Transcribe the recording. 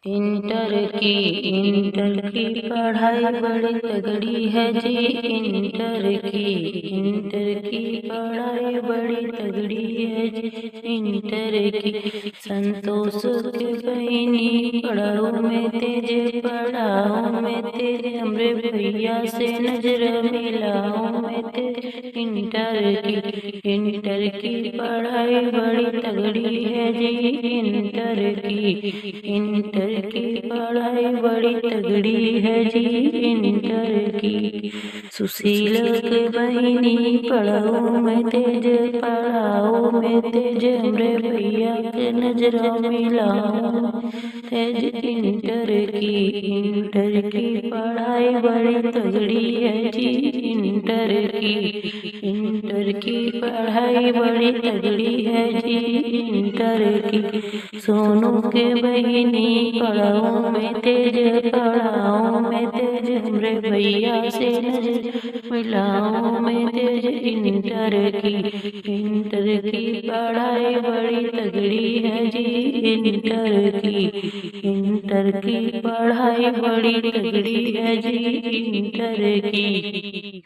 Inter की पढ़ाई बड़ी तगड़ी है जी। इंटर की पढ़ाई बड़ी तगड़ी है जी। इंटर की संतोष के बहनी पढ़ाओ में तेजे, पढ़ाओ में तेजे, हमरे भैया से नजर मिलाओ में तेजे। इंटर की पढ़ाई बड़ी तगड़ी है जी। इंटर की पढ़ाई बड़ी तगड़ी है जी। इंटर की सुशील के बहनी पढ़ाओ में तेज, पढ़ाओ में तेज, हमरे भैया के नजर मिलाओ तेज। इंटर की पढ़ाई बड़ी तगड़ी है जी। इंटर की पढ़ाई बड़ी तगड़ी है जी। इंटर की सोनू के बहिनी पढ़ाओ में तेज, पढ़ाओ में तेज, हमरे भैया से नजर मिलाओ में तेज। इंटर की पढ़ाई बड़ी तगड़ी है जी। इंटर की पढ़ाई बड़ी तगड़ी है जी। इंटर की